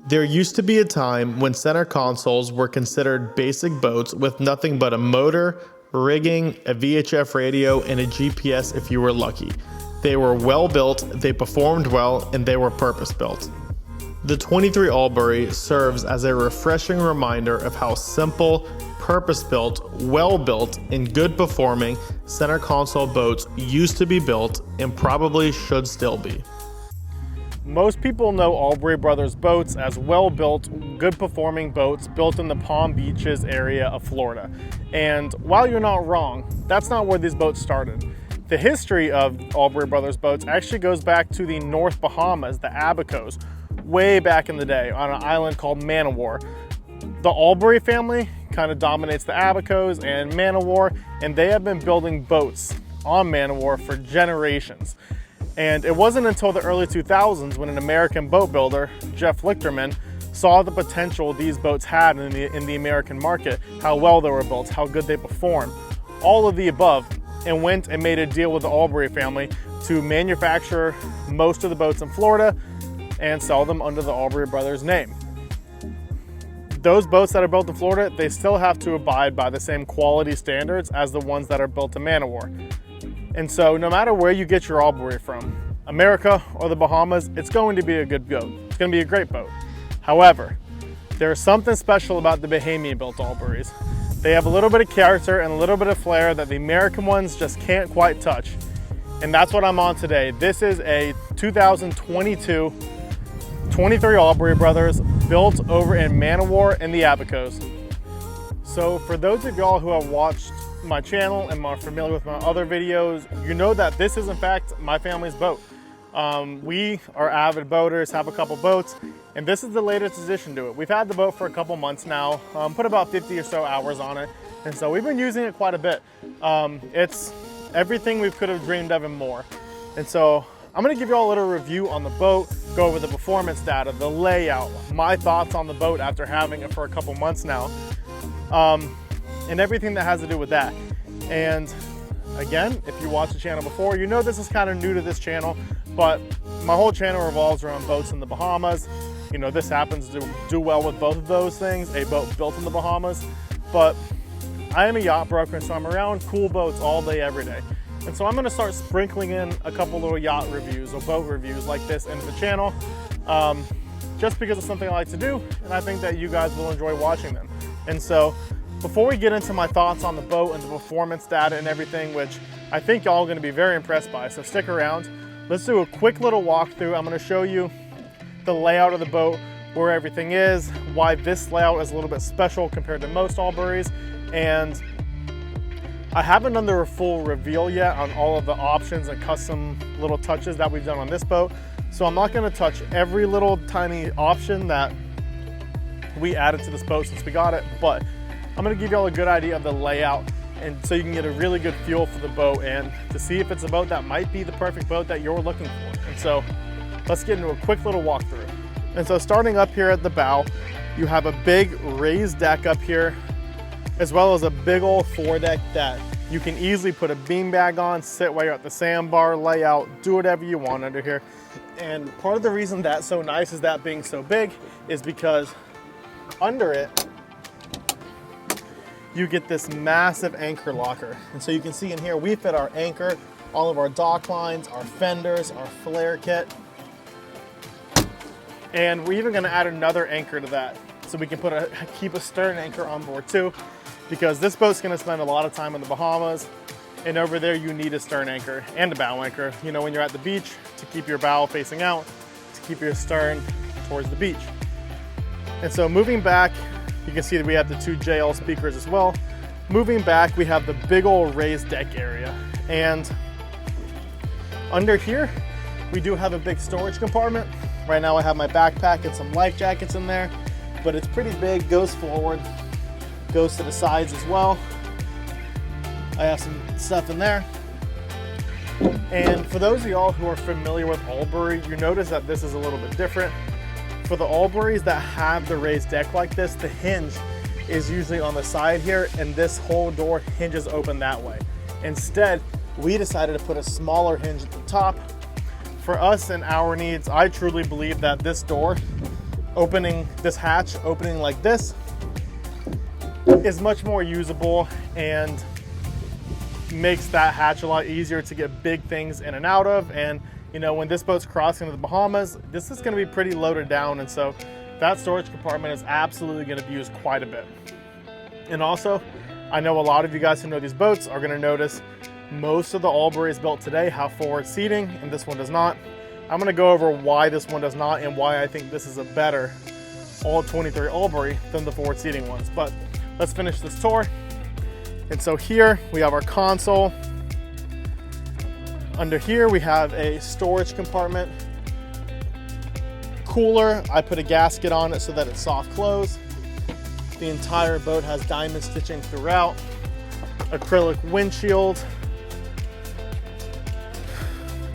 There used to be a time when center consoles were considered basic boats with nothing but a motor, rigging, a VHF radio, and a GPS if you were lucky. They were well built, they performed well, and they were purpose built. The 23 Albury serves as a refreshing reminder of how simple, purpose-built, well-built, and good-performing center console boats used to be built and probably should still be. Most people know Albury Brothers boats as well-built, good-performing boats built in the Palm Beaches area of Florida. And while you're not wrong, that's not where these boats started. The history of Albury Brothers boats actually goes back to the North Bahamas, the Abacos, way back in the day on an island called Man-O-War. The Albury family kind of dominates the Abacos and Man-O-War, and they have been building boats on Man-O-War for generations. And it wasn't until the early 2000s when an American boat builder, Jeff Lichterman, saw the potential these boats had in the American market, how well they were built, how good they performed, all of the above, and went and made a deal with the Albury family to manufacture most of the boats in Florida and sell them under the Albury Brothers name. Those boats that are built in Florida, they still have to abide by the same quality standards as the ones that are built in Man-O-War. And so no matter where you get your Albury from, America or the Bahamas, it's going to be a good boat. It's going to be a great boat. However, there is something special about the Bahamian built Alburys. They have a little bit of character and a little bit of flair that the American ones just can't quite touch. And that's what I'm on today. This is a 2022 23 Albury Brothers built over in Man-O-War in the Abacos. So for those of y'all who have watched my channel and are familiar with my other videos, you know that this is in fact my family's boat. We are avid boaters, have a couple boats, and this is the latest addition to it. We've had the boat for a couple months now, put about 50 or so hours on it, and so we've been using it quite a bit. It's everything we could have dreamed of and more. And so I'm gonna give you all a little review on the boat, go over the performance data, the layout, my thoughts on the boat after having it for a couple months now, and everything that has to do with that. And again, if you watched the channel before, you know this is kind of new to this channel, but my whole channel revolves around boats in the Bahamas. You know, this happens to do well with both of those things, a boat built in the Bahamas, but I am a yacht broker, so I'm around cool boats all day, every day. And so I'm gonna start sprinkling in a couple little yacht reviews or boat reviews like this into the channel, just because it's something I like to do, and I think that you guys will enjoy watching them. And so before we get into my thoughts on the boat and the performance data and everything, which I think y'all are gonna be very impressed by, so stick around. Let's do a quick little walkthrough. I'm gonna show you the layout of the boat, where everything is, why this layout is a little bit special compared to most Alburys, and I haven't done the full reveal yet on all of the options and custom little touches that we've done on this boat. So I'm not gonna touch every little tiny option that we added to this boat since we got it, but I'm gonna give y'all a good idea of the layout, and so you can get a really good feel for the boat and to see if it's a boat that might be the perfect boat that you're looking for. And so let's get into a quick little walkthrough. And so starting up here at the bow, you have a big raised deck up here, as well as a big old foredeck that you can easily put a beanbag on, sit while you're at the sandbar, lay out, do whatever you want under here. And part of the reason that's so nice is that being so big is because under it, you get this massive anchor locker. And so you can see in here, we fit our anchor, all of our dock lines, our fenders, our flare kit. And we're even gonna add another anchor to that. So we can keep a stern anchor on board too, because this boat's gonna spend a lot of time in the Bahamas, and over there you need a stern anchor and a bow anchor. You know, when you're at the beach, to keep your bow facing out, to keep your stern towards the beach. And so moving back, you can see that we have the 2 JL speakers as well. Moving back, we have the big old raised deck area. And under here, we do have a big storage compartment. Right now I have my backpack and some life jackets in there, but it's pretty big, goes forward, goes to the sides as well. I have some stuff in there. And for those of y'all who are familiar with Albury, you notice that this is a little bit different. For the Alburys that have the raised deck like this, the hinge is usually on the side here, and this whole door hinges open that way. Instead, we decided to put a smaller hinge at the top. For us and our needs, I truly believe that this door opening this hatch, opening like this, is much more usable and makes that hatch a lot easier to get big things in and out of. And you know, when this boat's crossing to the Bahamas, this is going to be pretty loaded down, and so that storage compartment is absolutely going to be used quite a bit. And also, I know a lot of you guys who know these boats are going to notice most of the Alburys built today have forward seating, and this one does not. I'm going to go over why this one does not and why I think this is a better all 23 Albury than the forward seating ones. But let's finish this tour. And so here we have our console. Under here we have a storage compartment. Cooler, I put a gasket on it so that it's soft close. The entire boat has diamond stitching throughout. Acrylic windshield.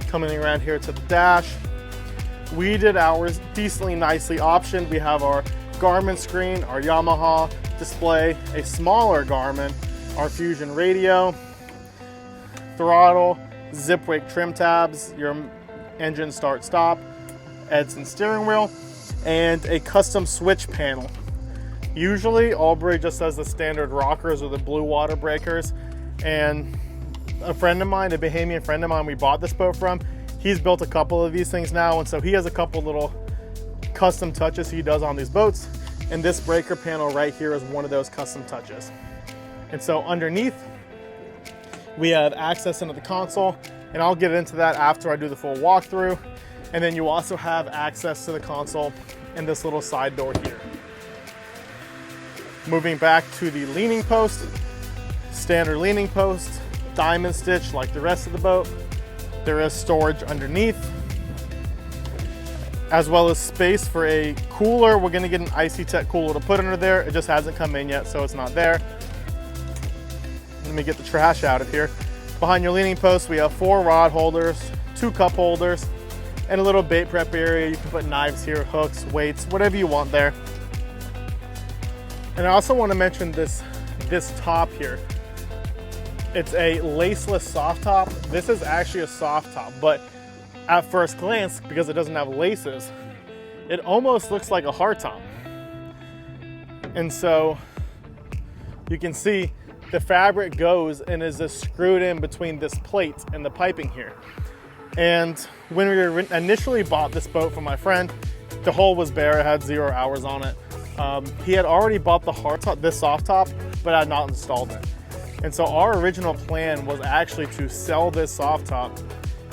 Coming around here to the dash. We did ours decently nicely optioned. We have our Garmin screen, our Yamaha display, a smaller Garmin, our Fusion radio, throttle, Zipwake trim tabs, your engine start stop, Edson steering wheel, and a custom switch panel. Usually Albury just has the standard rockers or the blue water breakers, and a friend of mine, a Bahamian friend of mine we bought this boat from, he's built a couple of these things now, and so he has a couple little custom touches he does on these boats, and this breaker panel right here is one of those custom touches. And so underneath we have access into the console, and I'll get into that after I do the full walkthrough. And then you also have access to the console in this little side door here. Moving back to the leaning post, standard leaning post, diamond stitch like the rest of the boat. There is storage underneath, as well as space for a cooler. We're gonna get an Icy Tech cooler to put under there. It just hasn't come in yet, so it's not there. Let me get the trash out of here. Behind your leaning post, we have 4 rod holders, 2 cup holders, and a little bait prep area. You can put knives here, hooks, weights, whatever you want there. And I also want to mention this top here. It's a laceless soft top. This is actually a soft top, but at first glance, because it doesn't have laces, it almost looks like a hard top. And so you can see the fabric goes and is just screwed in between this plate and the piping here. And when we initially bought this boat from my friend, the hull was bare, it had 0 hours on it. He had already bought the hard top, this soft top, but had not installed it. And so our original plan was actually to sell this soft top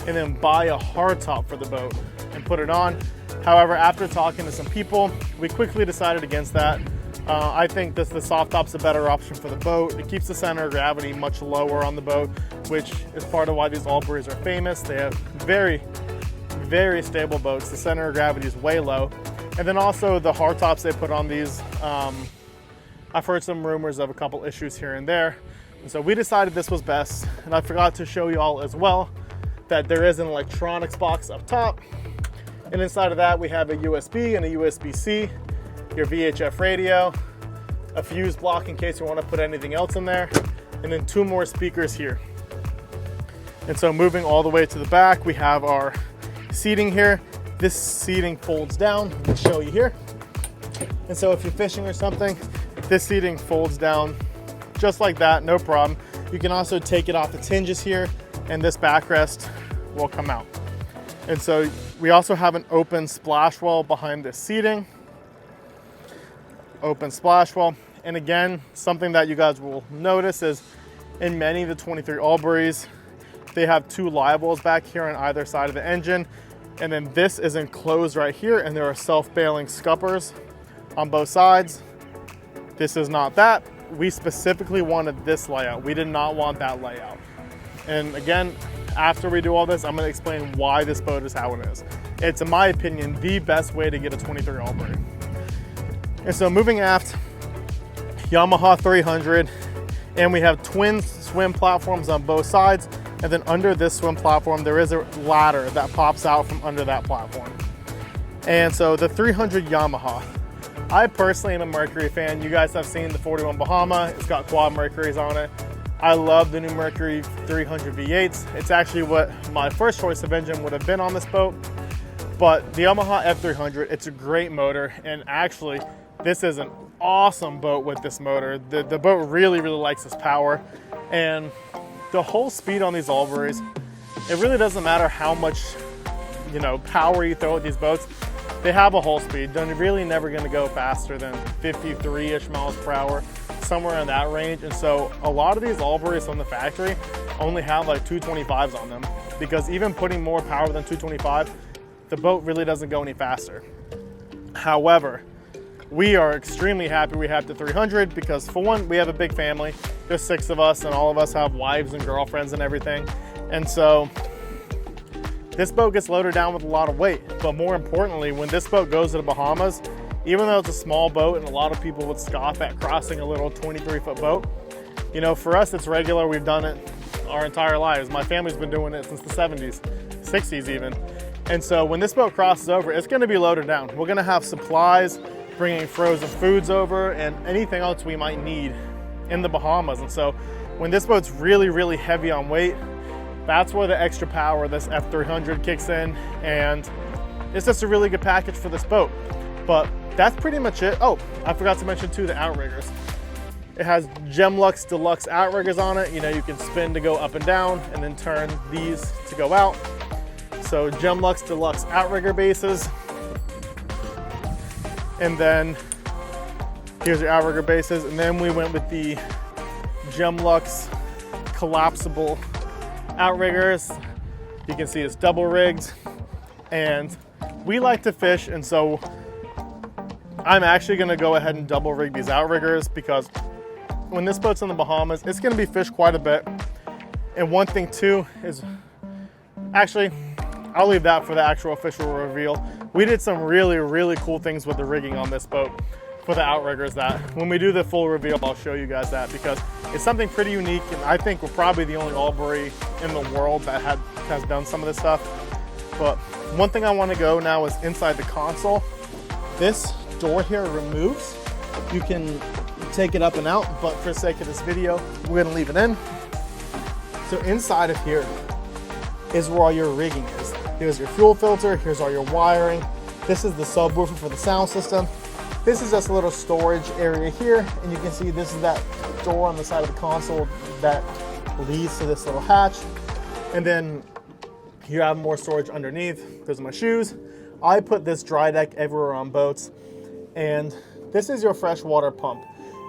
and then buy a hard top for the boat and put it on. However, after talking to some people, we quickly decided against that. I think the soft top's a better option for the boat. It keeps the center of gravity much lower on the boat, which is part of why these Alburys are famous. They have very, very stable boats. The center of gravity is way low. And then also the hard tops they put on these, I've heard some rumors of a couple issues here and there. And so we decided this was best. And I forgot to show you all as well that there is an electronics box up top. And inside of that, we have a USB and a USB-C, your VHF radio, a fuse block in case you want to put anything else in there, and then 2 more speakers here. And so moving all the way to the back, we have our seating here. This seating folds down. Let me show you here. And so if you're fishing or something, this seating folds down just like that, no problem. You can also take it off its hinges here, and this backrest will come out. And so we also have an open splash well behind this seating. Open splash well. And again, something that you guys will notice is in many of the 23 Alburys, they have 2 liables back here on either side of the engine. And then this is enclosed right here, and there are self-bailing scuppers on both sides. This is not that. We specifically wanted this layout. We did not want that layout. And again, after we do all this, I'm gonna explain why this boat is how it is. It's, in my opinion, the best way to get a 23 Albury. And so moving aft, Yamaha 300, and we have twin swim platforms on both sides. And then under this swim platform, there is a ladder that pops out from under that platform. And so the 300 Yamaha, I personally am a Mercury fan. You guys have seen the 41 Bahama. It's got quad Mercuries on it. I love the new Mercury 300 V8s. It's actually what my first choice of engine would have been on this boat. But the Yamaha F300, it's a great motor, and actually this is an awesome boat with this motor. The boat really likes this power, and the whole speed on these Alburys, it really doesn't matter how much, you know, power you throw at these boats. They have a whole speed. They're really never going to go faster than 53-ish miles per hour, somewhere in that range. And so a lot of these Alburys from the factory only have like 225s on them, because even putting more power than 225, the boat really doesn't go any faster. However, we are extremely happy we have the 300 because, for one, we have a big family. There's 6 of us, and all of us have wives and girlfriends and everything. And so this boat gets loaded down with a lot of weight. But more importantly, when this boat goes to the Bahamas, even though it's a small boat and a lot of people would scoff at crossing a little 23-foot boat, you know, for us it's regular. We've done it our entire lives. My family's been doing it since the 70s, 60s even. And so when this boat crosses over, it's going to be loaded down. We're going to have supplies, bringing frozen foods over, and anything else we might need in the Bahamas. And so when this boat's really heavy on weight, that's where the extra power of this F300 kicks in, and it's just a really good package for this boat. But that's pretty much it. Oh, I forgot to mention too, the outriggers. It has Gemlux Deluxe outriggers on it. You know, you can spin to go up and down and then turn these to go out. So Gemlux Deluxe outrigger bases. And then here's your outrigger bases. And then we went with the Gemlux collapsible outriggers. You can see it's double rigged, and we like to fish, and so I'm actually going to go ahead and double rig these outriggers, because when this boat's in the Bahamas, it's going to be fished quite a bit. And one thing too is, actually I'll leave that for the actual official reveal. We did some really cool things with the rigging on this boat for the outriggers, that when we do the full reveal, I'll show you guys that, because it's something pretty unique, and I think we're probably the only Albury in the world that has done some of this stuff. But one thing I want to go now is inside the console. This door here removes. You can take it up and out, but for the sake of this video, we're going to leave it in. So inside of here is where all your rigging is. Here's your fuel filter, here's all your wiring. This is the subwoofer for the sound system. This is just a little storage area here, and you can see this is that door on the side of the console that leads to this little hatch. And then you have more storage underneath. Those are my shoes. I put this dry deck everywhere on boats. And this is your freshwater pump.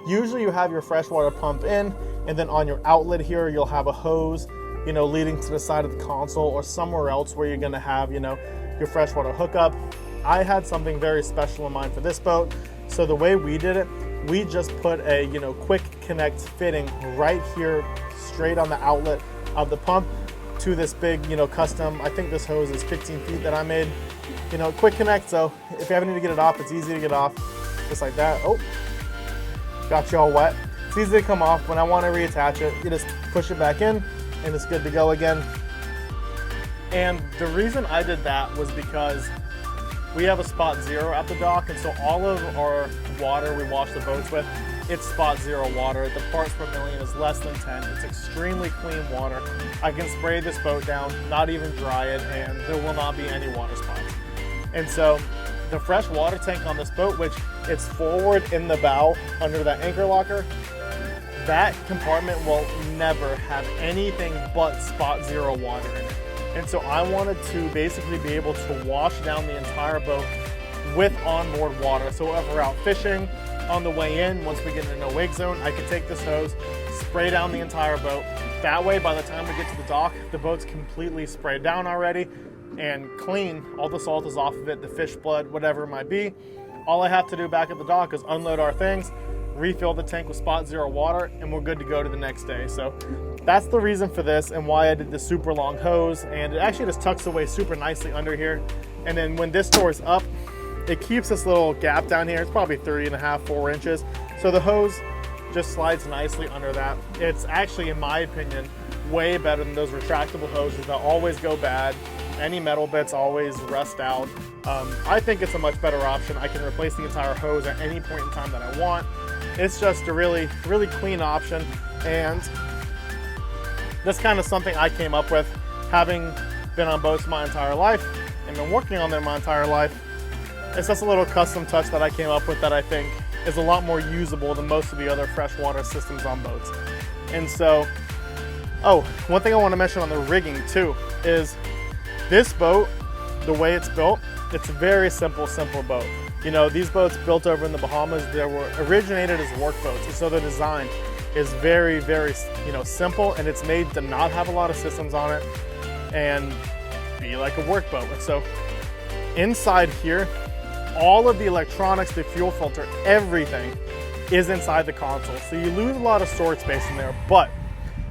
Usually you have your freshwater pump in, and then on your outlet here, you'll have a hose, you know, leading to the side of the console or somewhere else where you're gonna have, you know, your freshwater hookup. I had something very special in mind for this boat. So the way we did it, we just put a, you know, quick connect fitting right here, straight on the outlet of the pump to this big, you know, custom, I think this hose is 15 feet that I made, you know, quick connect. So if you ever need to get it off, it's easy to get off, just like that. Oh, got you all wet. It's easy to come off. When I want to reattach it, you just push it back in and it's good to go again. And the reason I did that was because we have a spot zero at the dock, and so all of our water we wash the boats with, it's spot zero water. The parts per million is less than 10. It's extremely clean water. I can spray this boat down, not even dry it, and there will not be any water spots. And so the fresh water tank on this boat, which it's forward in the bow under that anchor locker, that compartment will never have anything but spot zero water in it. And so I wanted to basically be able to wash down the entire boat with onboard water. So if we're out fishing on the way in, once we get in a no wake zone, I can take this hose, spray down the entire boat. That way, by the time we get to the dock, the boat's completely sprayed down already and clean. All the salt is off of it, the fish blood, whatever it might be. All I have to do back at the dock is unload our things, refill the tank with spot zero water, and we're good to go to the next day. So that's the reason for this and why I did the super long hose. And it actually just tucks away super nicely under here. And then when this door is up, it keeps this little gap down here. It's probably 3.5, 4 inches. So the hose just slides nicely under that. It's actually, in my opinion, way better than those retractable hoses that always go bad. Any metal bits always rust out. I think it's a much better option. I can replace the entire hose at any point in time that I want. It's just a really clean option, and that's kind of something I came up with, having been on boats my entire life. and been working on them my entire life. It's just a little custom touch that I came up with that I think is a lot more usable than most of the other freshwater systems on boats. And so, oh, one thing I want to mention on the rigging too is this boat, the way it's built, it's a very simple boat. You know, these boats built over in the Bahamas, they were originated as work boats, and so the design is very, very, you know, simple, and it's made to not have a lot of systems on it and be like a work boat. And so inside here, all of the electronics, the fuel filter, everything is inside the console. So you lose a lot of storage space in there, but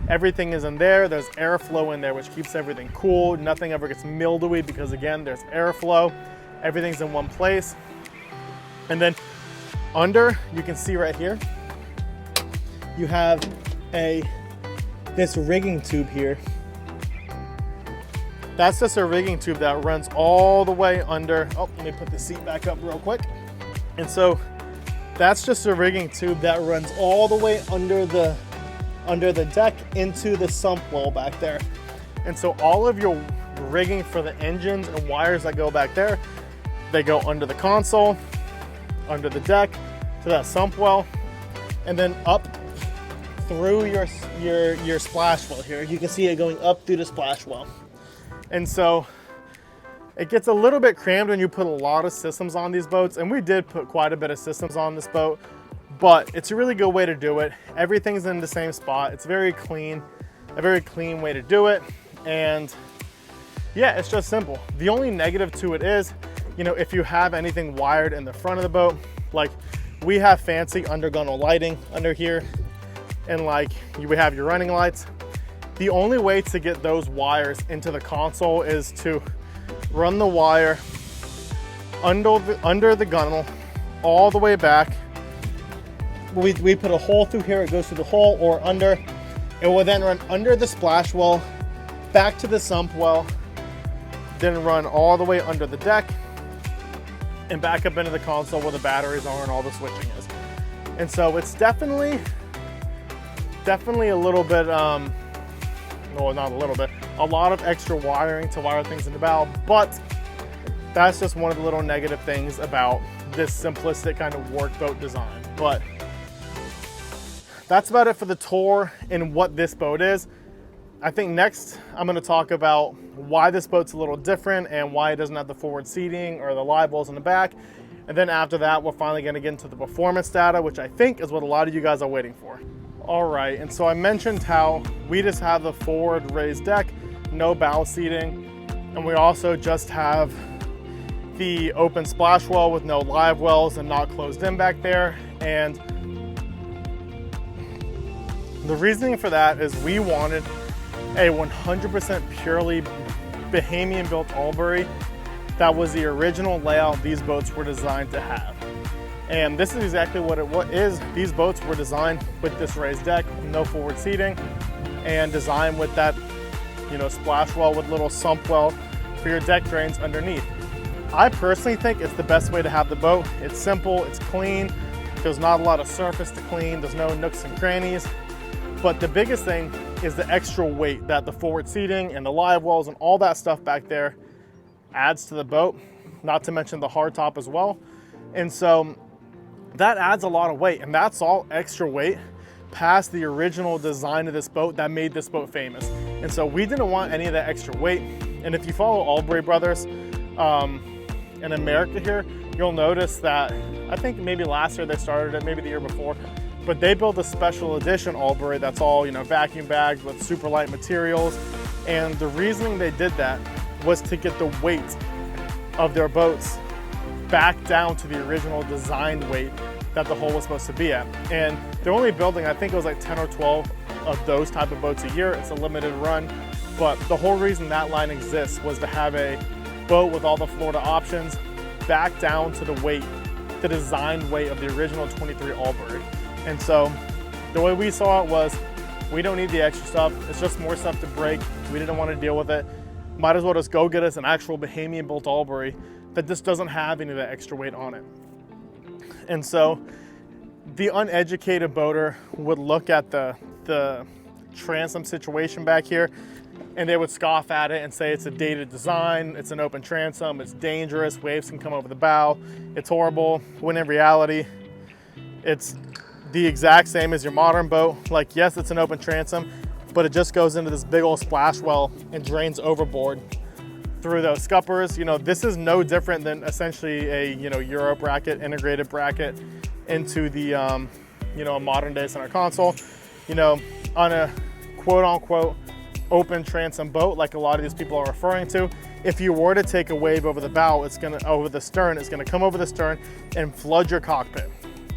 everything is in there. There's airflow in there, which keeps everything cool. Nothing ever gets mildewy because, again, there's airflow. Everything's in one place. And then under, you can see right here, you have this rigging tube here. That's just a rigging tube that runs all the way under. Oh, let me put the seat back up real quick. And so that's just a rigging tube that runs all the way under the deck into the sump well back there. And so all of your rigging for the engines and wires that go back there, they go under the console, under the deck, to that sump well, and then up through your splash well here. You can see it going up through the splash well. And so it gets a little bit crammed when you put a lot of systems on these boats, and we did put quite a bit of systems on this boat, but it's a really good way to do it. Everything's in the same spot. It's very clean, a very clean way to do it. And yeah, it's just simple. The only negative to it is, you know, if you have anything wired in the front of the boat, like we have fancy undergunnel lighting under here, and like you would have your running lights. The only way to get those wires into the console is to run the wire under the gunnel all the way back. We put a hole through here, it goes through the hole or under. It will then run under the splash well, back to the sump well, then run all the way under the deck and back up into the console where the batteries are and all the switching is. And so it's definitely a little bit, well, not a little bit, a lot of extra wiring to wire things in the bow, but that's just one of the little negative things about this simplistic kind of workboat design. But that's about it for the tour and what this boat is. I think next I'm going to talk about why this boat's a little different and why it doesn't have the forward seating or the live wells in the back. And then after that, we're finally going to get into the performance data, which I think is what a lot of you guys are waiting for. All right, and so I mentioned how we just have the forward raised deck, no bow seating, and we also just have the open splash well with no live wells and not closed in back there. And the reasoning for that is we wanted a 100% purely Bahamian built Albury. That was the original layout these boats were designed to have. And this is exactly what it is. These boats were designed with this raised deck, no forward seating, and designed with that, you know, splash well with little sump well for your deck drains underneath. I personally think it's the best way to have the boat. It's simple, it's clean, there's not a lot of surface to clean, there's no nooks and crannies. But the biggest thing is the extra weight that the forward seating and the live wells and all that stuff back there adds to the boat, not to mention the hardtop as well. And so that adds a lot of weight, and that's all extra weight past the original design of this boat that made this boat famous. And so we didn't want any of that extra weight. And if you follow Albury Brothers in America here, you'll notice that I think maybe last year they started it, maybe the year before, but they built a special edition Albury that's all, you know, vacuum bagged with super light materials. And the reasoning they did that was to get the weight of their boats back down to the original designed weight that the hull was supposed to be at. And they're only building, I think it was like 10 or 12 of those type of boats a year. It's a limited run, but the whole reason that line exists was to have a boat with all the Florida options back down to the weight, the designed weight of the original 23 Albury. And so the way we saw it was, we don't need the extra stuff. It's just more stuff to break. We didn't want to deal with it. Might as well just go get us an actual Bahamian built Albury that just doesn't have any of that extra weight on it. And so the uneducated boater would look at the transom situation back here and they would scoff at it and say it's a dated design, it's an open transom, it's dangerous, waves can come over the bow, it's horrible, when in reality, it's the exact same as your modern boat. Like, yes, it's an open transom, but it just goes into this big old splash well and drains overboard through those scuppers. You know, this is no different than essentially a, you know, Euro bracket, integrated bracket into the, you know, a modern day center console. You know, on a quote unquote open transom boat, like a lot of these people are referring to, if you were to take a wave over the bow, it's gonna, over the stern, it's gonna come over the stern and flood your cockpit.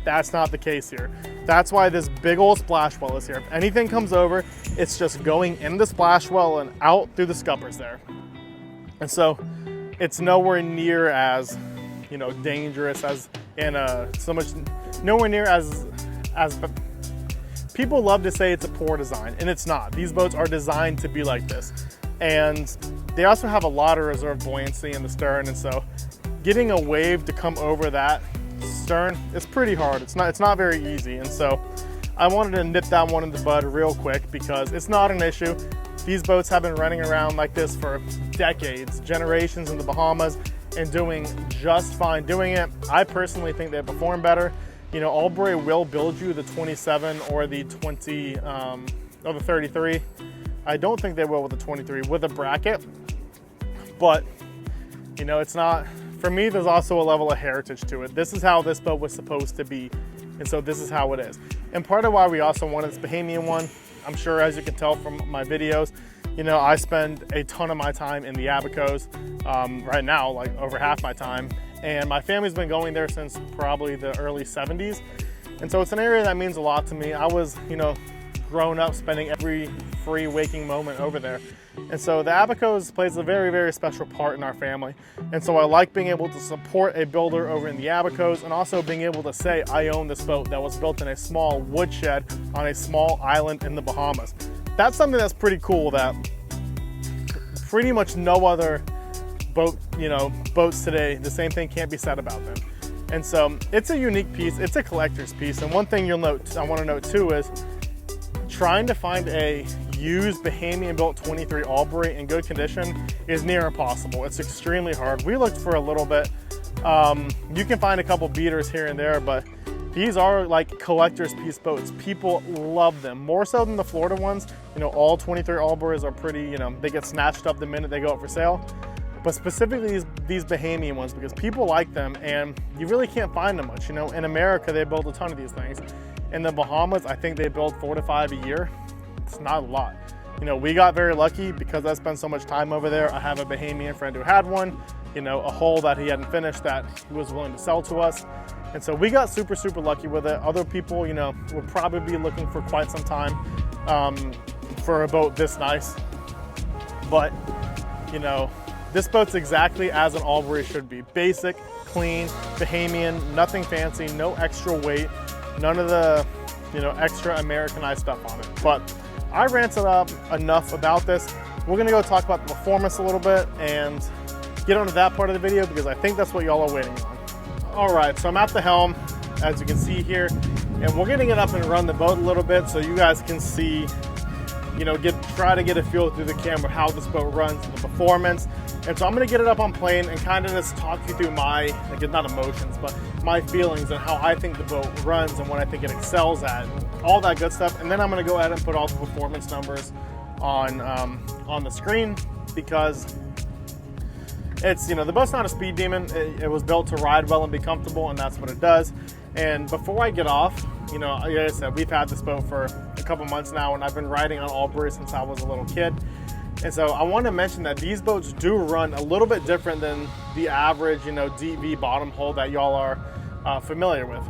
That's not the case here. That's why this big old splash well is here. If anything comes over, it's just going in the splash well and out through the scuppers there. And so it's nowhere near as, you know, dangerous as, and nowhere near as people love to say it's a poor design, and it's not. These boats are designed to be like this. And they also have a lot of reserve buoyancy in the stern, and so getting a wave to come over that stern, it's pretty hard. It's not very easy. And so I wanted to nip that one in the bud real quick because it's not an issue. These boats have been running around like this for decades, generations in the Bahamas, and doing just fine doing it. I personally think they perform better. You know, Albury will build you the 27 or the 20 or the 33. I don't think they will with the 23 with a bracket, but you know, it's not, for me, there's also a level of heritage to it. This is how this boat was supposed to be, and so this is how it is. And part of why we also wanted this Bahamian one, I'm sure as you can tell from my videos, you know, I spend a ton of my time in the Abacos, right now, like over half my time. And my family's been going there since probably the early 70s. And so it's an area that means a lot to me. I was, you know, grown up spending every free waking moment over there. And so the Abacos plays a very, very special part in our family. And so I like being able to support a builder over in the Abacos, and also being able to say I own this boat that was built in a small woodshed on a small island in the Bahamas. That's something that's pretty cool that pretty much no other boat, you know, boats today, the same thing can't be said about them. And so it's a unique piece, it's a collector's piece. And one thing you'll note, I want to note too, is trying to find a used Bahamian built 23 Albury in good condition is near impossible. It's extremely hard. We looked for a little bit. You can find a couple beaters here and there, but these are like collector's piece boats. People love them, more so than the Florida ones. You know, all 23 Alburys are pretty, you know, they get snatched up the minute they go up for sale. But specifically these Bahamian ones, because people like them and you really can't find them much. You know, in America, they build a ton of these things. In the Bahamas, I think they build 4 to 5 a year. It's not a lot. You know, we got very lucky because I spent so much time over there. I have a Bahamian friend who had one, you know, a hull that he hadn't finished that he was willing to sell to us. And so we got super, super lucky with it. Other people, you know, will probably be looking for quite some time for a boat this nice. But, you know, this boat's exactly as an Albury should be. Basic, clean, Bahamian, nothing fancy, no extra weight, none of the, you know, extra Americanized stuff on it. But I ranted up enough about this. We're gonna go talk about the performance a little bit and get onto that part of the video because I think that's what y'all are waiting on. All right, so I'm at the helm, as you can see here, and we're gonna get up and run the boat a little bit so you guys can see, you know, try to get a feel through the camera how this boat runs and the performance. And so I'm gonna get it up on plane and kind of just talk you through my, like, not emotions, but my feelings and how I think the boat runs and what I think it excels at, all that good stuff. And then I'm gonna go ahead and put all the performance numbers on the screen because it's, you know, the boat's not a speed demon. It was built to ride well and be comfortable, and that's what it does. And before I get off, you know, like I said, we've had this boat for a couple months now, and I've been riding on Albury since I was a little kid. And so I want to mention that these boats do run a little bit different than the average, you know, DV bottom hull that y'all are familiar with.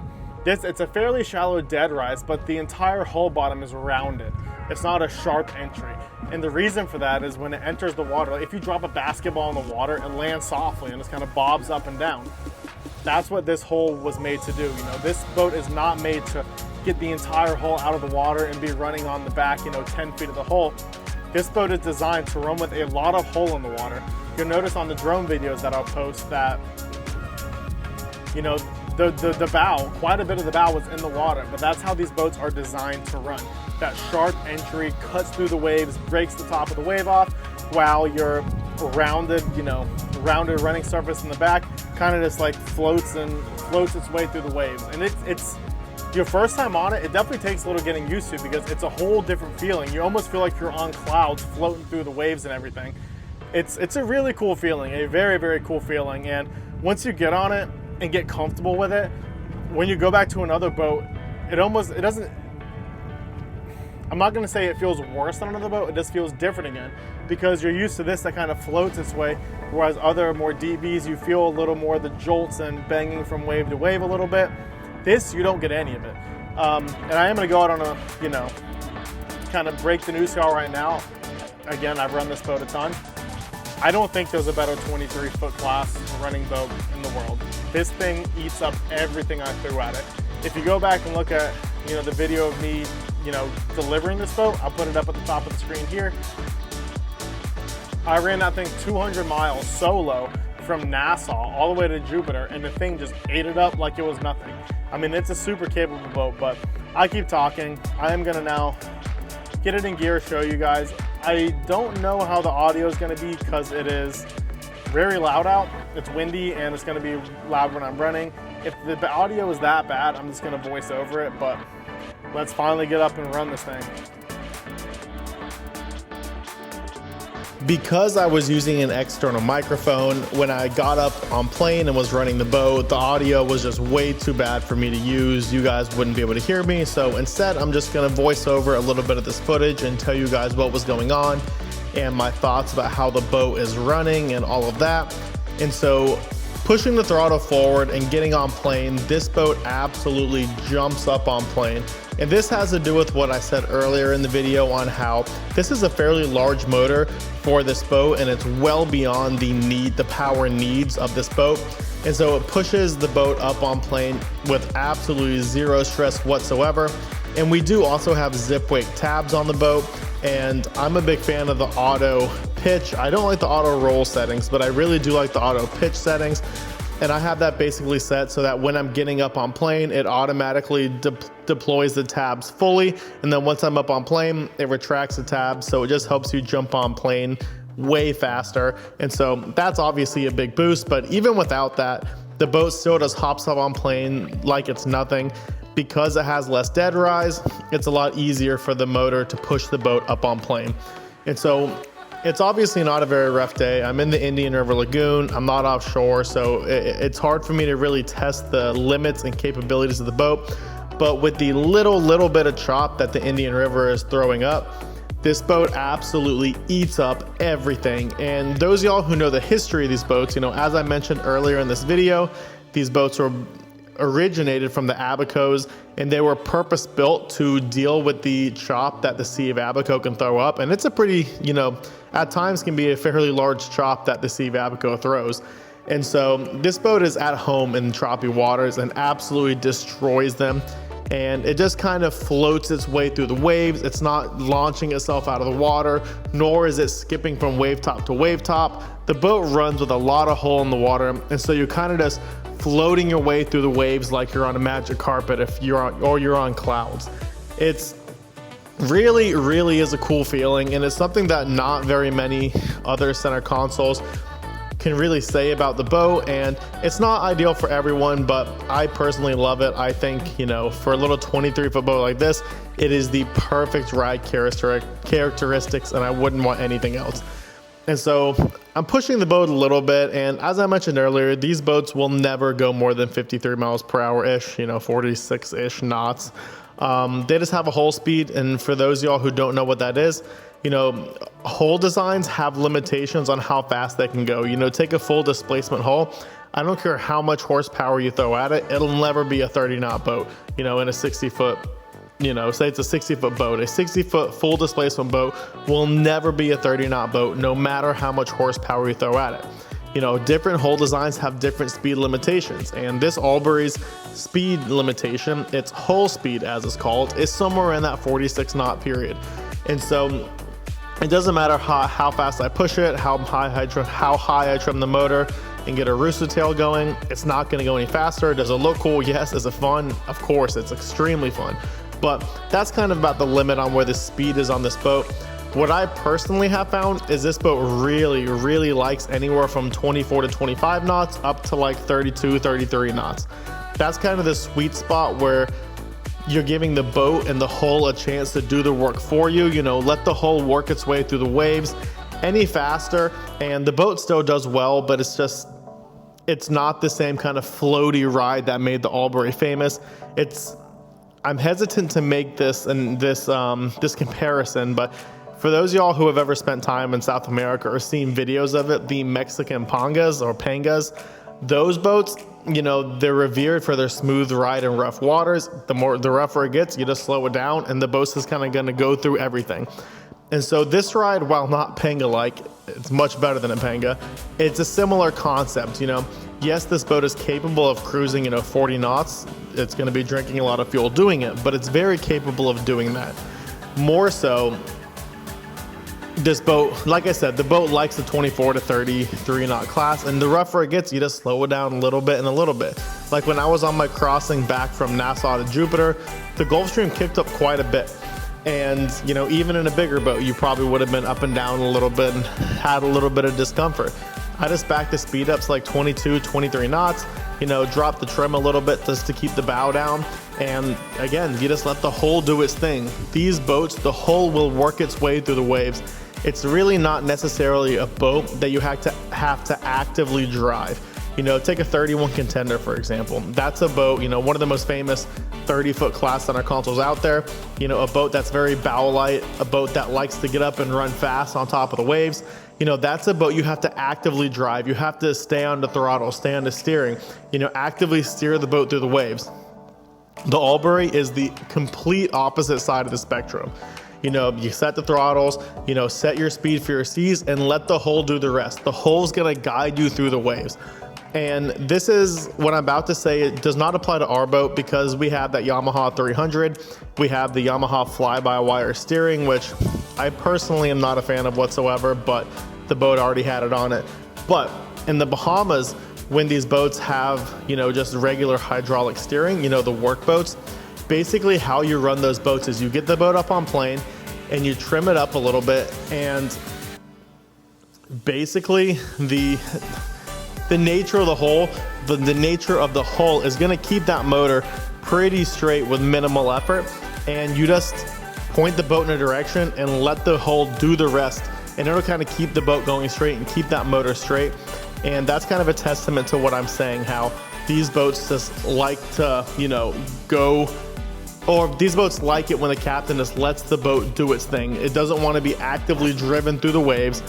It's a fairly shallow dead rise, but the entire hull bottom is rounded. It's not a sharp entry. And the reason for that is when it enters the water, like if you drop a basketball in the water, it lands softly and just kind of bobs up and down. That's what this hull was made to do. You know, this boat is not made to get the entire hull out of the water and be running on the back, you know, 10 feet of the hull. This boat is designed to run with a lot of hull in the water. You'll notice on the drone videos that I'll post that, you know, the bow, quite a bit of the bow was in the water, but that's how these boats are designed to run. That sharp entry cuts through the waves, breaks the top of the wave off, while your rounded, rounded running surface in the back kind of just like floats its way through the waves. And it's your first time on it, it definitely takes a little getting used to, because it's a whole different feeling. You almost feel like you're on clouds floating through the waves and everything. It's a really cool feeling, a very, very cool feeling. And once you get on it and get comfortable with it, when you go back to another boat, it doesn't, I'm not gonna say it feels worse than another boat, it just feels different again, because you're used to this that kind of floats its way, whereas other more DBs, you feel a little more the jolts and banging from wave to wave a little bit. This, you don't get any of it. And I am gonna go out on a, kind of break the news to y'all right now. Again, I've run this boat a ton. I don't think there's a better 23-foot class running boat in the world. This thing eats up everything I threw at it. If you go back and look at, the video of me, delivering this boat, I'll put it up at the top of the screen here. I ran that thing 200 miles solo from Nassau all the way to Jupiter, and the thing just ate it up like it was nothing. I mean, it's a super capable boat, but I keep talking. I am gonna now get it in gear, show you guys. I don't know how the audio is gonna be, because it is very loud out. It's windy and it's gonna be loud when I'm running. If the audio is that bad, I'm just gonna voice over it, but let's finally get up and run this thing. Because I was using an external microphone, when I got up on plane and was running the boat, the audio was just way too bad for me to use. You guys wouldn't be able to hear me. So instead, I'm just gonna voice over a little bit of this footage and tell you guys what was going on and my thoughts about how the boat is running and all of that. And so pushing the throttle forward and getting on plane, this boat absolutely jumps up on plane. And this has to do with what I said earlier in the video on how this is a fairly large motor for this boat, and it's well beyond the power needs of this boat. And so it pushes the boat up on plane with absolutely zero stress whatsoever. And we do also have Zipwake tabs on the boat, and I'm a big fan of the auto pitch. I don't like the auto roll settings, but I really do like the auto pitch settings. And I have that basically set so that when I'm getting up on plane, it automatically deploys the tabs fully. And then once I'm up on plane, it retracts the tabs. So it just helps you jump on plane way faster. And so that's obviously a big boost. But even without that, the boat still just hops up on plane like it's nothing. Because it has less dead rise, it's a lot easier for the motor to push the boat up on plane. And so it's obviously not a very rough day. I'm in the Indian River Lagoon. I'm not offshore, so it's hard for me to really test the limits and capabilities of the boat. But with the little bit of chop that the Indian River is throwing up, this boat absolutely eats up everything. And those of y'all who know the history of these boats, as I mentioned earlier in this video, these boats were originated from the Abacos, and they were purpose built to deal with the chop that the Sea of Abaco can throw up. And it's a pretty, at times can be a fairly large chop that the Sea of Abaco throws. And so this boat is at home in choppy waters and absolutely destroys them. And it just kind of floats its way through the waves. It's not launching itself out of the water, nor is it skipping from wave top to wave top. The boat runs with a lot of hole in the water, and so you're kind of just floating your way through the waves like you're on a magic carpet if you're on clouds. It's really is a cool feeling, and it's something that not very many other center consoles can really say about the boat. And it's not ideal for everyone, but I personally love it. I think, for a little 23-foot boat like this, it is the perfect ride characteristics, and I wouldn't want anything else. And so I'm pushing the boat a little bit, and as I mentioned earlier, these boats will never go more than 53 miles per hour-ish, 46-ish knots. They just have a hull speed, and for those of y'all who don't know what that is, hull designs have limitations on how fast they can go. Take a full displacement hull. I don't care how much horsepower you throw at it, it'll never be a 30-knot boat, in a 60-foot, say it's a 60-foot boat. A 60-foot full displacement boat will never be a 30-knot boat, no matter how much horsepower you throw at it. Different hull designs have different speed limitations, and this Albury's speed limitation, its hull speed as it's called, is somewhere in that 46-knot period. And so it doesn't matter how fast I push it, how high I trim the motor, and get a rooster tail going. It's not gonna go any faster. Does it look cool? Yes. Is it fun? Of course, it's extremely fun. But that's kind of about the limit on where the speed is on this boat. What I personally have found is this boat really likes anywhere from 24 to 25 knots up to like 32, 33 knots. That's kind of the sweet spot where you're giving the boat and the hull a chance to do the work for you. You know, let the hull work its way through the waves. Any faster and the boat still does well, but it's not the same kind of floaty ride that made the Albury famous. I'm hesitant to make this comparison, but for those of y'all who have ever spent time in South America or seen videos of it, the Mexican pangas or pangas, those boats, you know, they're revered for their smooth ride in rough waters. The rougher it gets, you just slow it down and the boat's just kind of going to go through everything. And so this ride, while not panga-like, it's much better than a panga. It's a similar concept, you know. Yes, this boat is capable of cruising, you know, 40 knots. It's going to be drinking a lot of fuel doing it, but it's very capable of doing that. More so, this boat, like I said, the boat likes the 24 to 33 knot class, and the rougher it gets, you just slow it down a little bit and a little bit. Like when I was on my crossing back from Nassau to Jupiter, the Gulf Stream kicked up quite a bit. And, you know, even in a bigger boat, you probably would have been up and down a little bit and had a little bit of discomfort. I just backed the speed up to like 22, 23 knots, you know, drop the trim a little bit just to keep the bow down. And again, you just let the hull do its thing. These boats, the hull will work its way through the waves. It's really not necessarily a boat that you have to actively drive. You know, take a 31 Contender, for example. That's a boat, you know, one of the most famous 30-foot class center consoles out there. You know, a boat that's very bow light, a boat that likes to get up and run fast on top of the waves. You know, that's a boat you have to actively drive. You have to stay on the throttle, stay on the steering, you know, actively steer the boat through the waves. The Albury is the complete opposite side of the spectrum. You know, you set the throttles, you know, set your speed for your seas and let the hull do the rest. The hull's gonna guide you through the waves. And this is what I'm about to say. It does not apply to our boat because we have that Yamaha F300. We have the Yamaha fly-by-wire steering, which I personally am not a fan of whatsoever, but the boat already had it on it. But in the Bahamas, when these boats have, you know, just regular hydraulic steering, you know, the work boats, basically how you run those boats is you get the boat up on plane and you trim it up a little bit, and basically the nature of the hull, the nature of the hull is going to keep that motor pretty straight with minimal effort, and you just point the boat in a direction and let the hull do the rest, and it'll kind of keep the boat going straight and keep that motor straight. And that's kind of a testament to what I'm saying, how these boats just like to, you know, go, or these boats like it when the captain just lets the boat do its thing. It doesn't want to be actively driven through the waves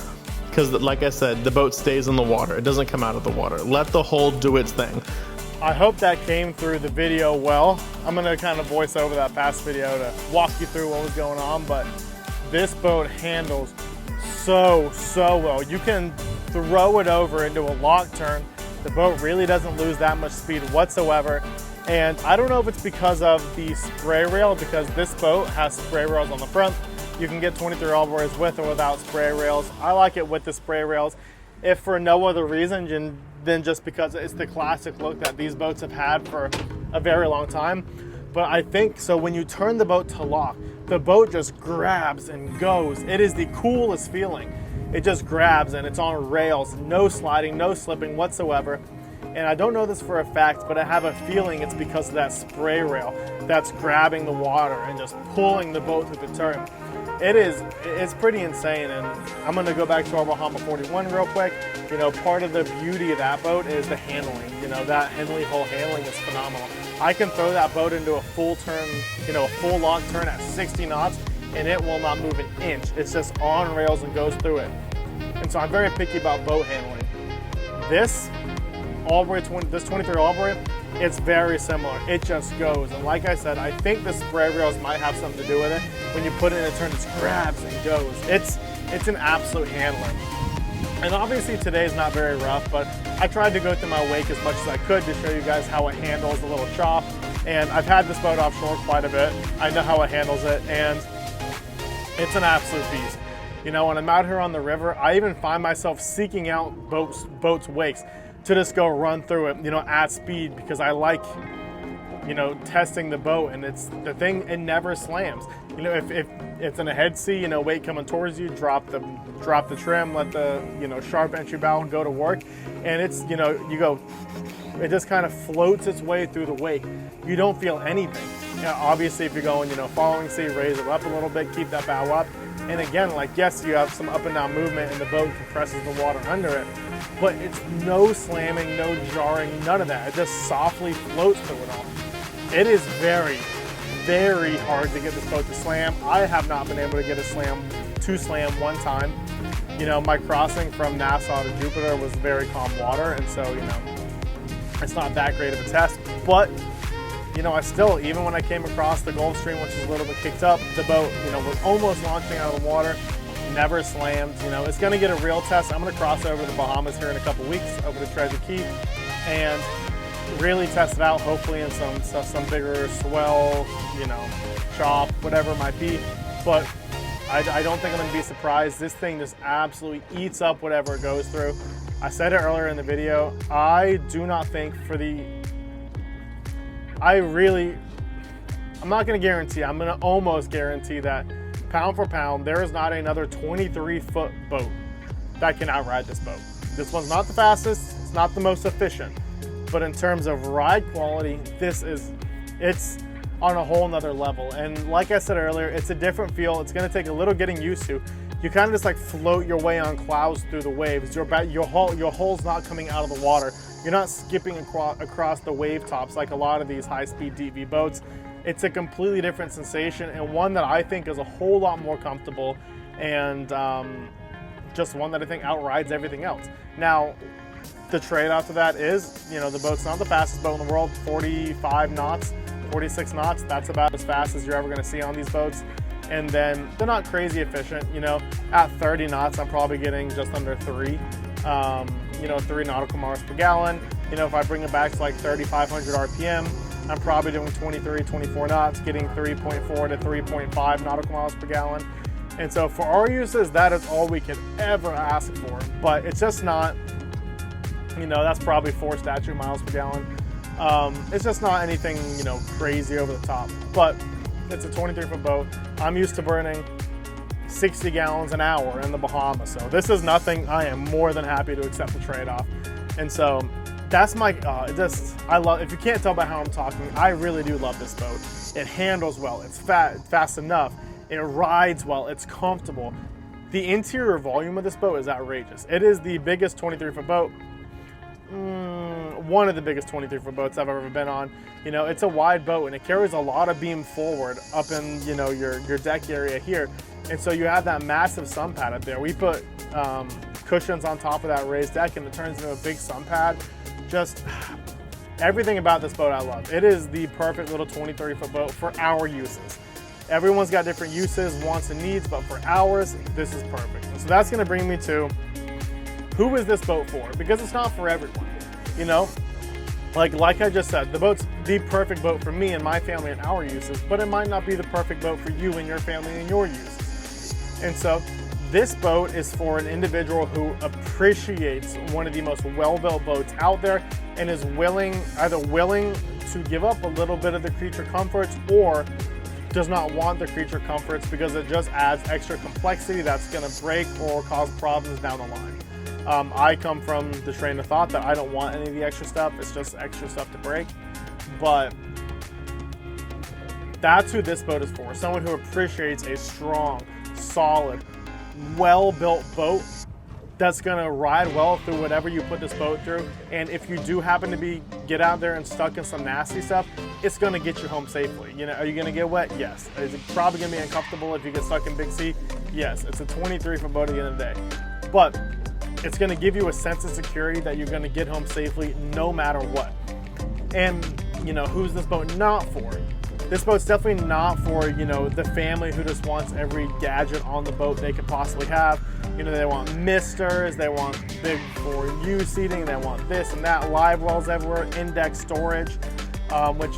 because, like I said, the boat stays in the water. It doesn't come out of the water. Let the hull do its thing. I hope that came through the video well. I'm going to kind of voice over that past video to walk you through what was going on, but this boat handles so well. You can throw it over into a lock turn. The boat really doesn't lose that much speed whatsoever. And I don't know if it's because of the spray rail, because this boat has spray rails on the front. You can get 23 Alburys with or without spray rails. I like it with the spray rails, if for no other reason than just because it's the classic look that these boats have had for a very long time. But I think, so when you turn the boat to lock, the boat just grabs and goes. It is the coolest feeling. It just grabs and it's on rails, no sliding, no slipping whatsoever. And I don't know this for a fact, but I have a feeling it's because of that spray rail that's grabbing the water and just pulling the boat through the turn. It's pretty insane. And I'm gonna go back to our Bahama 41 real quick. You know, part of the beauty of that boat is the handling. You know, that Henley hull handling is phenomenal. I can throw that boat into a full turn, you know, a full log turn at 60 knots and it will not move an inch. It's just on rails and goes through it. And so I'm very picky about boat handling. This Albury, this 23 Albury, it's very similar. It just goes. And like I said, I think the spray rails might have something to do with it. When you put it in a turn, it grabs and goes. It's an absolute handler. And obviously today's not very rough, but I tried to go through my wake as much as I could to show you guys how it handles the little chop. And I've had this boat offshore quite a bit. I know how it handles it, and it's an absolute beast. You know, when I'm out here on the river, I even find myself seeking out boats' wakes. to just go run through it, you know, at speed, because I like, you know, testing the boat. And it's the thing, it never slams. You know, if it's in a head sea, you know, weight coming towards you, drop the trim, let the, you know, sharp entry bow go to work, and it's, you know, you go, it just kind of floats its way through the wake. You don't feel anything. You know, obviously, if you're going, you know, following sea, raise it up a little bit, keep that bow up. And again, like, yes, you have some up and down movement and the boat compresses the water under it, but it's no slamming, no jarring, none of that. It just softly floats through it all. It is very, very hard to get this boat to slam. I have not been able to get it to slam one time. You know, my crossing from Nassau to Jupiter was very calm water, and so, you know, it's not that great of a test. But, you know, I still, even when I came across the Gulf Stream, which is a little bit kicked up, the boat, you know, was almost launching out of the water, never slammed. You know, it's going to get a real test. I'm going to cross over to the Bahamas here in a couple weeks, over to Treasure Key, and really test it out, hopefully in some bigger swell, you know, chop, whatever it might be. But I don't think I'm going to be surprised. This thing just absolutely eats up whatever it goes through. I said it earlier in the video, I do not think I'm not going to guarantee, I'm going to almost guarantee that pound for pound, there is not another 23-foot boat that can outride this boat. This one's not the fastest, it's not the most efficient, but in terms of ride quality, it's on a whole nother level. And like I said earlier, it's a different feel. It's going to take a little getting used to. You kind of just like float your way on clouds through the waves. Your hull's not coming out of the water. You're not skipping across the wave tops like a lot of these high-speed DV boats. It's a completely different sensation, and one that I think is a whole lot more comfortable, and just one that I think outrides everything else. Now, the trade-off to that is, you know, the boat's not the fastest boat in the world, 45 knots, 46 knots. That's about as fast as you're ever going to see on these boats. And then they're not crazy efficient. You know, at 30 knots, I'm probably getting just under 3. You know, 3 nautical miles per gallon. You know, if I bring it back to like 3,500 RPM, I'm probably doing 23, 24 knots, getting 3.4 to 3.5 nautical miles per gallon. And so for our uses, that is all we could ever ask for. But it's just not, you know, that's probably 4 statute miles per gallon. It's just not anything, you know, crazy over the top. But it's a 23-foot boat. I'm used to burning 60 gallons an hour in the Bahamas. So this is nothing. I am more than happy to accept the trade-off. And so that's my, I love, if you can't tell by how I'm talking, I really do love this boat. It handles well. It's fast enough. It rides well. It's comfortable. The interior volume of this boat is outrageous. It is the biggest 23-foot boat. One of the biggest 23-foot boats I've ever been on. You know, it's a wide boat and it carries a lot of beam forward up in, you know, your deck area here. And so you have that massive sun pad up there. We put cushions on top of that raised deck and it turns into a big sun pad. Just everything about this boat I love. It is the perfect little 23-foot boat for our uses. Everyone's got different uses, wants and needs, but for ours, this is perfect. And so that's gonna bring me to, who is this boat for? Because it's not for everyone, you know? Like I just said, the boat's the perfect boat for me and my family and our uses, but it might not be the perfect boat for you and your family and your uses. And so this boat is for an individual who appreciates one of the most well-built boats out there and is either willing to give up a little bit of the creature comforts or does not want the creature comforts because it just adds extra complexity that's gonna break or cause problems down the line. I come from the train of thought that I don't want any of the extra stuff. It's just extra stuff to break. But that's who this boat is for. Someone who appreciates a strong, solid, well-built boat that's gonna ride well through whatever you put this boat through. And if you do happen to get out there and stuck in some nasty stuff, it's gonna get you home safely. You know, are you gonna get wet? Yes. Is it probably gonna be uncomfortable if you get stuck in big sea? Yes. It's a 23-foot boat at the end of the day. But it's gonna give you a sense of security that you're gonna get home safely no matter what. And, you know, who's this boat not for? This boat's definitely not for, you know, the family who just wants every gadget on the boat they could possibly have. You know, they want misters, they want big 4U seating, they want this and that, live wells everywhere, index storage, which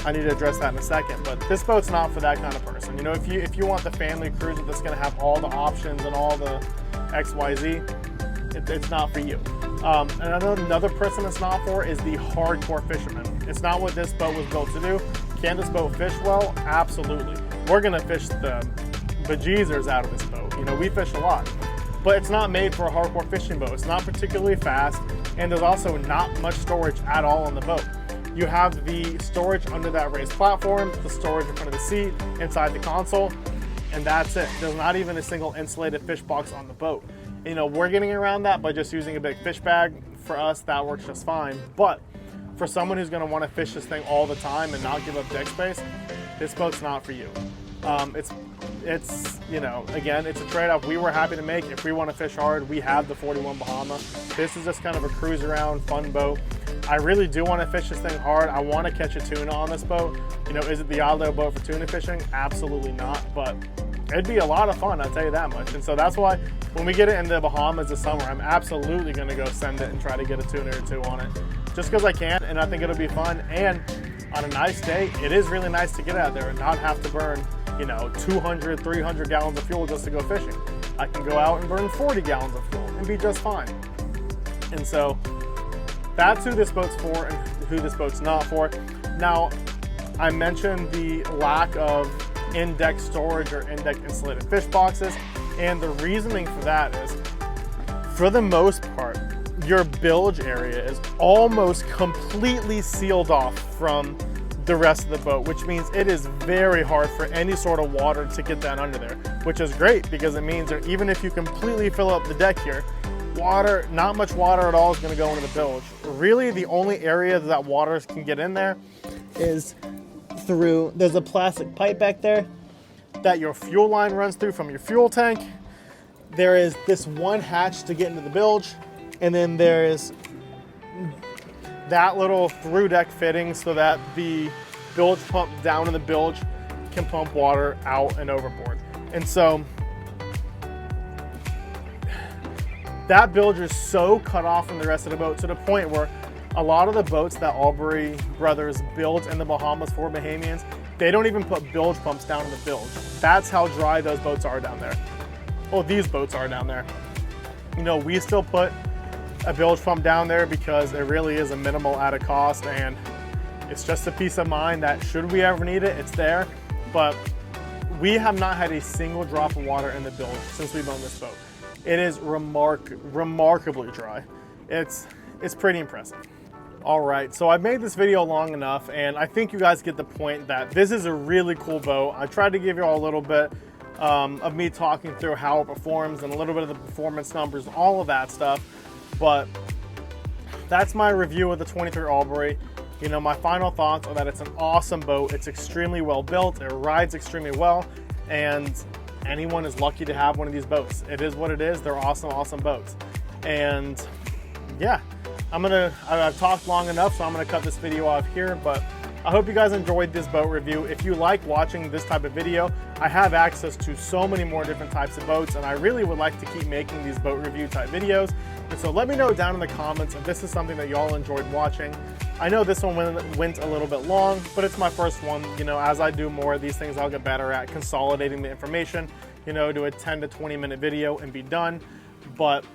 I need to address that in a second. But this boat's not for that kind of person. You know, if you want the family cruiser that's gonna have all the options and all the XYZ, It's not for you. Another person it's not for is the hardcore fisherman. It's not what this boat was built to do. Can this boat fish well? Absolutely. We're gonna fish the bejeezers out of this boat. You know, we fish a lot, but it's not made for a hardcore fishing boat. It's not particularly fast, and there's also not much storage at all on the boat. You have the storage under that raised platform, the storage in front of the seat, inside the console, and that's it. There's not even a single insulated fish box on the boat. You know, we're getting around that by just using a big fish bag. For us, that works just fine. But for someone who's gonna wanna fish this thing all the time and not give up deck space, this boat's not for you. It's you know, again, it's a trade-off we were happy to make. If we wanna fish hard, we have the 41 Bahama. This is just kind of a cruise around, fun boat. I really do want to fish this thing hard. I want to catch a tuna on this boat. You know, is it the ideal boat for tuna fishing? Absolutely not, but it'd be a lot of fun, I'll tell you that much. And so that's why when we get it in the Bahamas this summer, I'm absolutely going to go send it and try to get a tuna or two on it. Just because I can, and I think it'll be fun. And on a nice day, it is really nice to get out there and not have to burn, you know, 200, 300 gallons of fuel just to go fishing. I can go out and burn 40 gallons of fuel and be just fine. And so that's who this boat's for and who this boat's not for. Now, I mentioned the lack of in-deck storage or in-deck insulated fish boxes, and the reasoning for that is, for the most part, your bilge area is almost completely sealed off from the rest of the boat, which means it is very hard for any sort of water to get down under there, which is great because it means that even if you completely fill up the deck here, water, not much water at all is going to go into the bilge. Really, the only area that water can get in there is through, there's a plastic pipe back there that your fuel line runs through from your fuel tank. There is this one hatch to get into the bilge, and then there is that little through deck fitting so that the bilge pump down in the bilge can pump water out and overboard. And so that bilge is so cut off from the rest of the boat to the point where a lot of the boats that Albury Brothers built in the Bahamas for Bahamians, they don't even put bilge pumps down in the bilge. That's how dry those boats are down there. Well, these boats are down there. You know, we still put a bilge pump down there because it really is a minimal added cost, and it's just a peace of mind that should we ever need it, it's there. But we have not had a single drop of water in the bilge since we've owned this boat. It is remarkably dry. It's pretty impressive. All right, so I've made this video long enough, and I think you guys get the point that this is a really cool boat. I tried to give you all a little bit of me talking through how it performs and a little bit of the performance numbers, all of that stuff. But that's my review of the 23 Albury. You know, my final thoughts are that it's an awesome boat. It's extremely well built. It rides extremely well, and anyone is lucky to have one of these boats. It is what it is. They're awesome, awesome boats. And yeah, I've talked long enough, so I'm gonna cut this video off here, but I hope you guys enjoyed this boat review. If you like watching this type of video, I have access to so many more different types of boats, and I really would like to keep making these boat review type videos. And so let me know down in the comments if this is something that y'all enjoyed watching. I know this one went a little bit long, but it's my first one. You know, as I do more of these things, I'll get better at consolidating the information, you know, to a 10 to 20 minute video and be done. But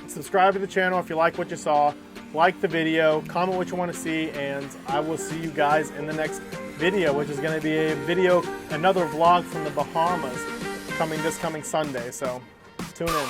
subscribe to the channel if you like what you saw, like the video, comment what you want to see, and I will see you guys in the next video, which is going to be another vlog from the Bahamas this coming Sunday. So tune in.